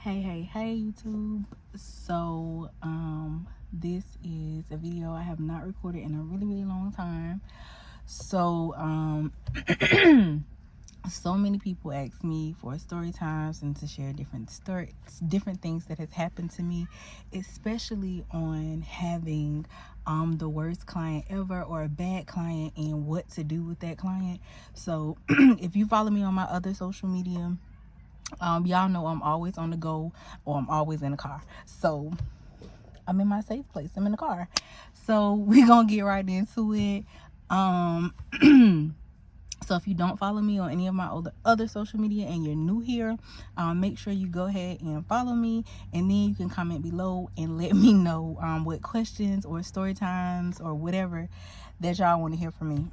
Hey YouTube. So this is a video I have not recorded in a really long time. So so many people ask me for story times and to share different stories, different things that has happened to me, especially on having the worst client ever or a bad client and what to do with that client. So if you follow me on my other social media, y'all know I'm always on the go, or I'm always in the car. So I'm in my safe place. I'm in the car. So we're gonna get right into it. So if you don't follow me on any of my other social media and you're new here, make sure you go ahead and follow me, and then you can comment below and let me know what questions or story times or whatever that y'all want to hear from me.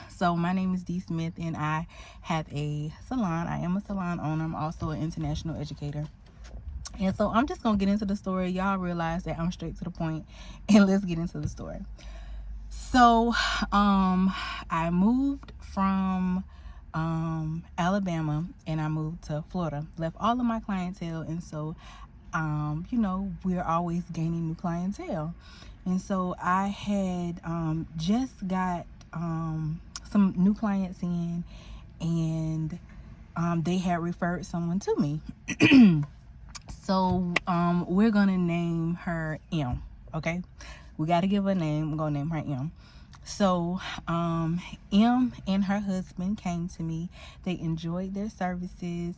So my name is Dee Smith and I have a salon. I am a salon owner. I'm also an international educator. And so I'm just gonna get into the story. Y'all realize that I'm straight to the point, and let's get into the story. So I moved from Alabama and I moved to Florida, left all of my clientele, and so we're always gaining new clientele. And so I had just got some new clients in, and they had referred someone to me. So we're gonna name her M. Okay, we got to give her a name. I'm gonna name her M. So M and her husband came to me. They enjoyed their services.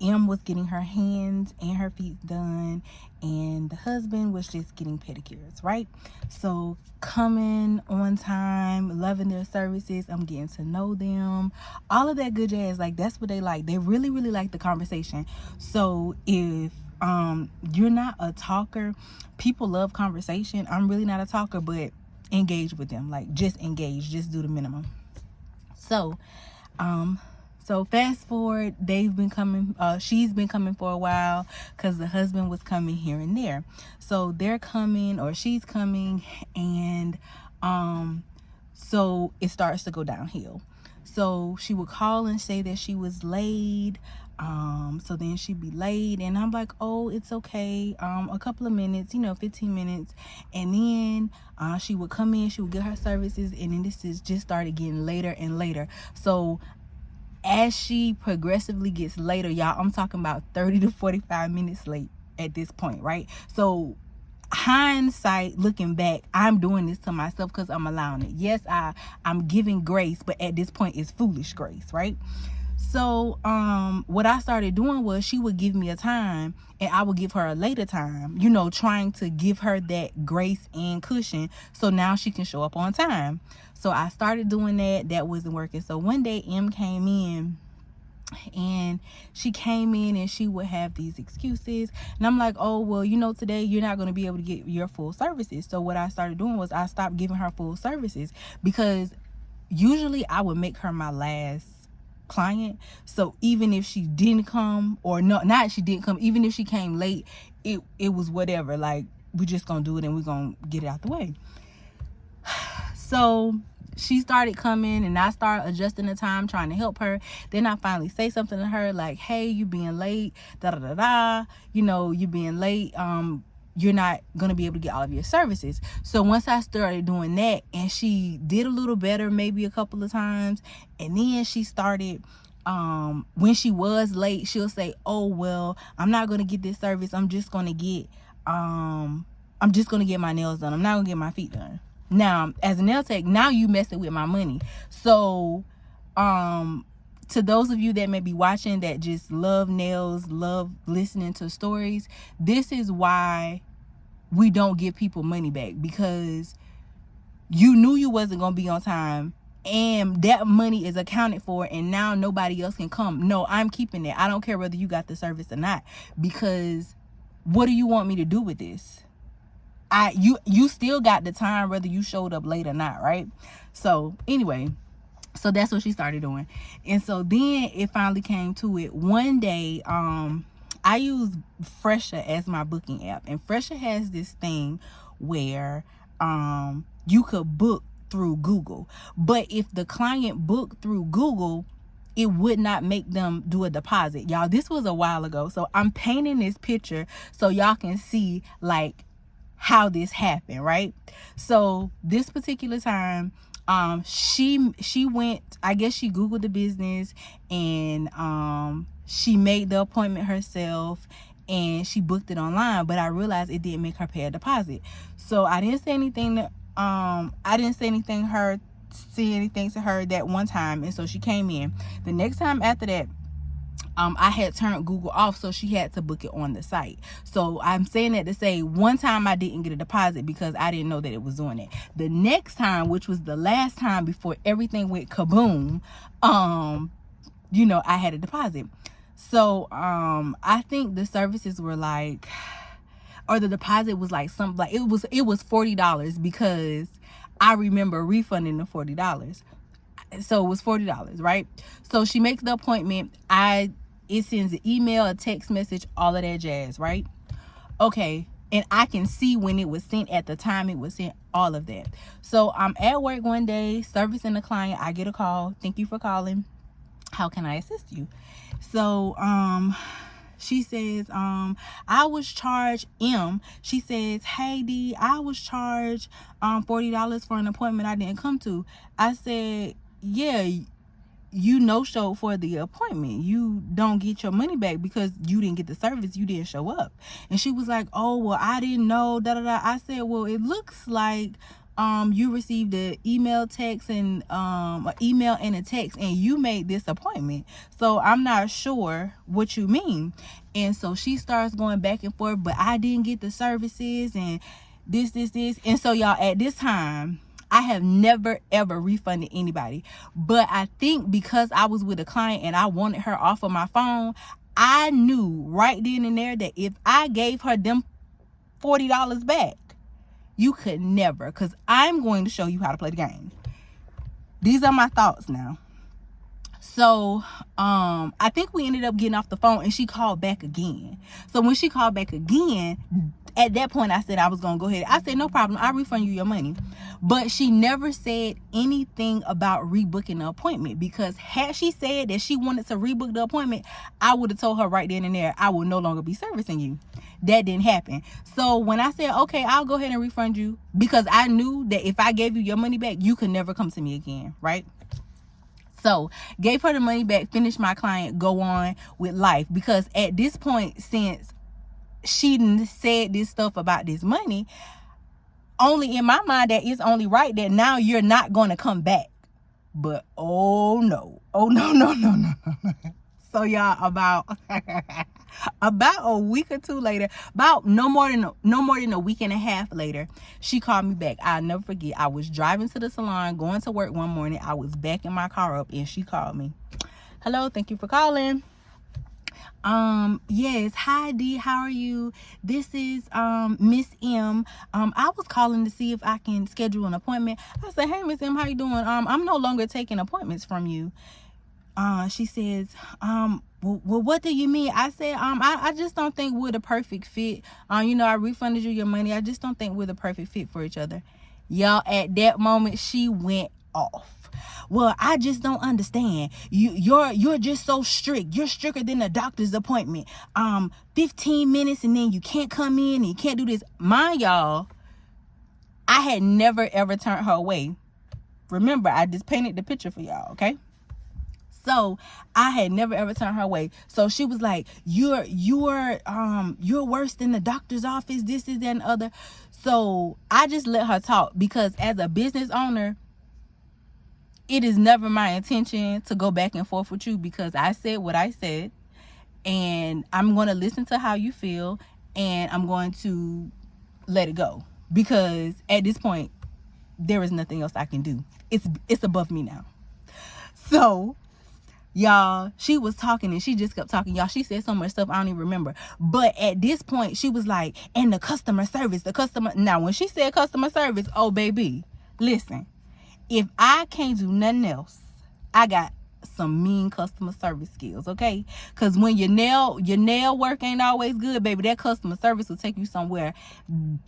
M was getting her hands and her feet done, and the husband was just getting pedicures, right? So coming on time, loving their services, I'm getting to know them, all of that good jazz. Like, that's what they like. They really like the conversation. So if you're not a talker, people love conversation. I'm really not a talker, but engage with them. Like, just engage, just do the minimum. So fast forward, they've been coming, she's been coming for a while because the husband was coming here and there. So they're coming, or she's coming, and so it starts to go downhill. So she would call and say that she was late. So then she'd be late, and I'm like, oh, it's okay. A couple of minutes, 15 minutes. And then she would come in, she would get her services, and then this is just started getting later and later. So as she progressively gets later, y'all, I'm talking about 30 to 45 minutes late at this point, right? So hindsight, looking back, I'm doing this to myself because I'm allowing it. Yes, I'm giving grace, but at this point it's foolish grace, right? So what I started doing was, she would give me a time and I would give her a later time, trying to give her that grace and cushion so now she can show up on time. So I started doing that. That wasn't working. So one day M came in, and she came in and she would have these excuses, and I'm like, oh, well, today you're not going to be able to get your full services. So what I started doing was, I stopped giving her full services, because usually I would make her my last client. So even if she didn't come, or not she didn't come, even if she came late, it was whatever. Like, we're just gonna do it and we're gonna get it out the way. So she started coming, and I started adjusting the time, trying to help her. Then I finally say something to her like, hey, you being late, you being late, you're not gonna be able to get all of your services. So once I started doing that, and she did a little better, maybe a couple of times, and then she started, when she was late, she'll say, oh, well, I'm not gonna get this service, I'm just gonna get my nails done, I'm not gonna get my feet done. Now, as a nail tech, now you messing with my money. So to those of you that may be watching that just love nails, love listening to stories, this is why we don't give people money back, because you knew you wasn't going to be on time, and that money is accounted for, and now nobody else can come. No, I'm keeping it. I don't care whether you got the service or not, because what do you want me to do with this? You still got the time whether you showed up late or not, right? So anyway, so that's what she started doing. And so then it finally came to it. One day, I use Fresher as my booking app, and Fresher has this thing where you could book through Google. But if the client booked through Google, it would not make them do a deposit. Y'all, this was a while ago, so I'm painting this picture so y'all can see like how this happened, right? So this particular time, she went, I guess she Googled the business, and she made the appointment herself, and she booked it online. But I realized it didn't make her pay a deposit, so I didn't say anything to her that one time. And so she came in. The next time after that, I had turned Google off, so she had to book it on the site. So I'm saying that to say, one time I didn't get a deposit because I didn't know that it was doing it. The next time, which was the last time before everything went kaboom, I had a deposit. So I think the services were like, or the deposit was like something like, it was $40, because I remember refunding the $40. So it was $40, right? So she makes the appointment. It sends an email, a text message, all of that jazz, right? Okay. And I can see when it was sent, at the time it was sent, all of that. So I'm at work one day, servicing a client. I get a call. Thank you for calling. How can I assist you? So she says, I was charged she says, hey D, I was charged $40 for an appointment I didn't come to. I said, yeah, you no-showed for the appointment. You don't get your money back because you didn't get the service. You didn't show up. And she was like, oh, well, I didn't know, I said, well, it looks like you received an email, text, and an email and a text, and you made this appointment. So I'm not sure what you mean. And so she starts going back and forth, but I didn't get the services, and this. And so y'all, at this time, I have never ever refunded anybody. But I think because I was with a client and I wanted her off of my phone, I knew right then and there that if I gave her them $40 back, you could never, because I'm going to show you how to play the game. These are my thoughts now. So I think we ended up getting off the phone, and she called back again. So when she called back again, at that point I said I was gonna go ahead. I said, no problem, I'll refund you your money. But she never said anything about rebooking the appointment, because had she said that she wanted to rebook the appointment, I would have told her right then and there, I will no longer be servicing you. That didn't happen. So when I said, okay, I'll go ahead and refund you, because I knew that if I gave you your money back, you could never come to me again, right? So gave her the money back, finished my client, go on with life. Because at this point, since she said this stuff about this money, only in my mind that it's only right that now you're not going to come back. But oh no. So y'all, about a week or two later, about no more than a week and a half later, she called me back. I'll never forget. I was driving to the salon, going to work one morning. I was backing my car up, and she called me. Hello, thank you for calling. Yes, hi D, how are you? This is Miss M. I was calling to see if I can schedule an appointment. I said, hey Miss M, how you doing? I'm no longer taking appointments from you. She says, well, what do you mean? I said, I just don't think we're the perfect fit. I refunded you your money. I just don't think we're the perfect fit for each other. Y'all, at that moment, she went off. Well, I just don't understand. You're just so strict. You're stricter than a doctor's appointment. 15 minutes and then you can't come in and you can't do this. Mind y'all, I had never ever turned her away. Remember, I just painted the picture for y'all, okay? So I had never ever turned her away. So she was like, you're worse than the doctor's office, this, that, and other. So I just let her talk, because as a business owner, it is never my intention to go back and forth with you, because I said what I said, and I'm going to listen to how you feel, and I'm going to let it go, because at this point there is nothing else I can do. It's above me now. So y'all, she was talking and she just kept talking. Y'all, she said so much stuff I don't even remember. But at this point, she was like, and the customer service, Now, when she said customer service, oh, baby, listen, if I can't do nothing else, I got some mean customer service skills, okay? Because when your nail work ain't always good, baby, that customer service will take you somewhere.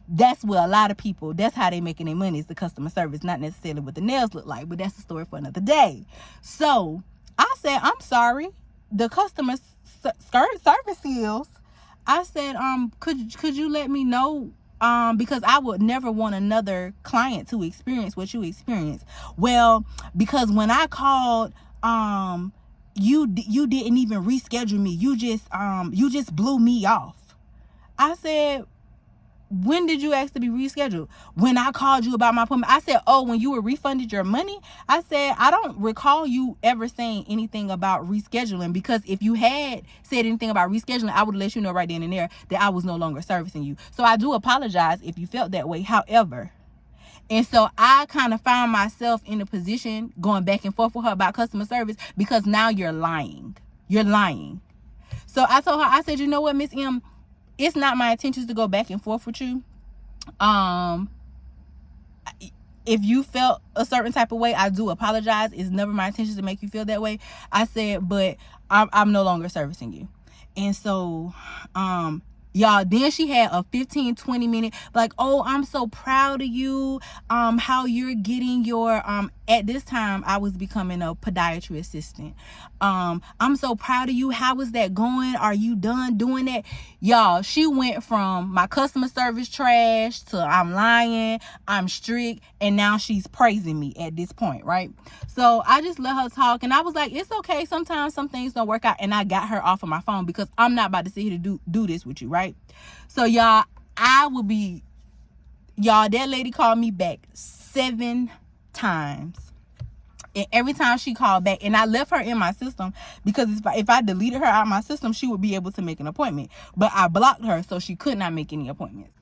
That's where a lot of people, that's how they making their money, is the customer service, not necessarily what the nails look like, but that's a story for another day. So I said, I'm sorry, the customer service skills. I said, could you let me know, because I would never want another client to experience what you experienced. Well, because when I called, you didn't even reschedule me. You just blew me off. I said, when did you ask to be rescheduled? When I called you about my appointment. I said, oh, when you were refunded your money? I said, I don't recall you ever saying anything about rescheduling, because if you had said anything about rescheduling, I would let you know right then and there that I was no longer servicing you. So I do apologize if you felt that way. However, and so I kind of found myself in a position going back and forth with her about customer service, because now you're lying. You're lying. So I told her, I said, you know what, Miss M, it's not my intentions to go back and forth with you. If you felt a certain type of way, I do apologize. It's never my intention to make you feel that way. I said, but I'm no longer servicing you. And so, y'all, then she had a 15-20 minute like, oh, I'm so proud of you, how you're getting your at this time I was becoming a podiatry assistant. I'm so proud of you, how is that going, are you done doing that? Y'all, she went from my customer service trash to I'm lying, I'm strict, and now she's praising me at this point, right? So I just let her talk, and I was like, it's okay, sometimes some things don't work out, and I got her off of my phone because I'm not about to sit here to do this with you, right? So y'all, that lady called me back 7 times. And every time she called back, and I left her in my system, because if I deleted her out of my system, she would be able to make an appointment. But I blocked her, so she could not make any appointments.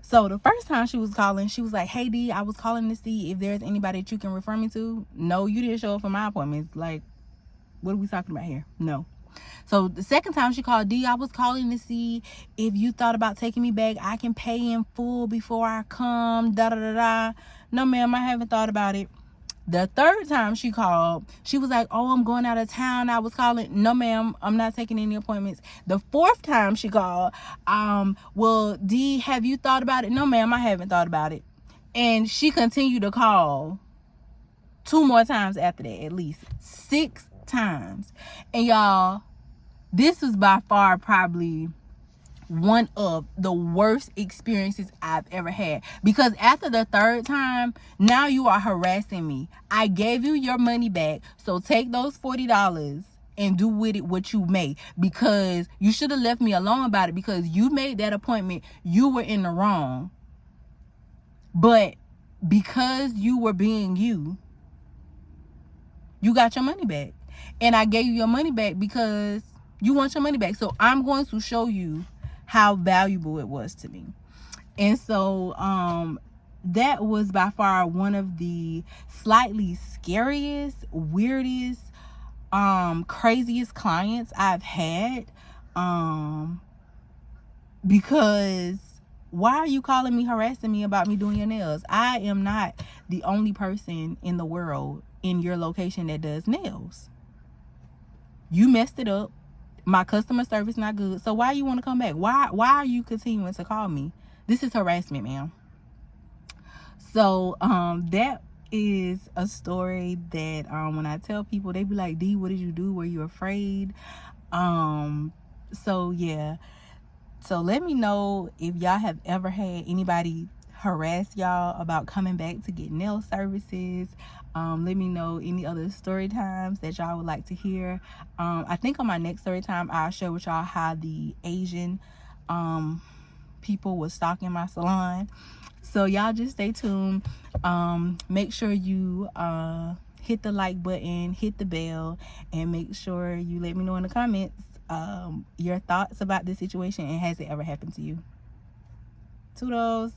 So the first time she was calling, she was like, hey D, I was calling to see if there's anybody that you can refer me to. No, you didn't show up for my appointments. Like, what are we talking about here? No. So the second time she called, D, I was calling to see if you thought about taking me back. I can pay in full before I come. Da da da da. No, ma'am, I haven't thought about it. The third time she called, she was like, oh, I'm going out of town. I was calling. No, ma'am, I'm not taking any appointments. The fourth time she called, well, D, have you thought about it? No, ma'am, I haven't thought about it. And she continued to call 2 more times after that, at least 6 times. And y'all, this was by far probably one of the worst experiences I've ever had, because after the third time, now you are harassing me. I gave you your money back, so take those $40 and do with it what you may, because you should have left me alone about it, because you made that appointment, you were in the wrong. But because you were being you got your money back, and I gave you your money back because you want your money back. So I'm going to show you how valuable it was to me. And so that was by far one of the slightly scariest, weirdest, craziest clients I've had, because why are you calling me, harassing me about me doing your nails? I am not the only person in the world in your location that does nails. You messed it up. My customer service not good. So why you want to come back? Why are you continuing to call me? This is harassment, ma'am. So that is a story that when I tell people, they be like, D, what did you do? Were you afraid? So yeah. So let me know if y'all have ever had anybody harass y'all about coming back to get nail services. Let me know any other story times that y'all would like to hear. I think on my next story time, I'll share with y'all how the Asian people was stalking my salon. So y'all just stay tuned. Make sure you hit the like button, hit the bell, and make sure you let me know in the comments your thoughts about this situation, and has it ever happened to you? Toodles.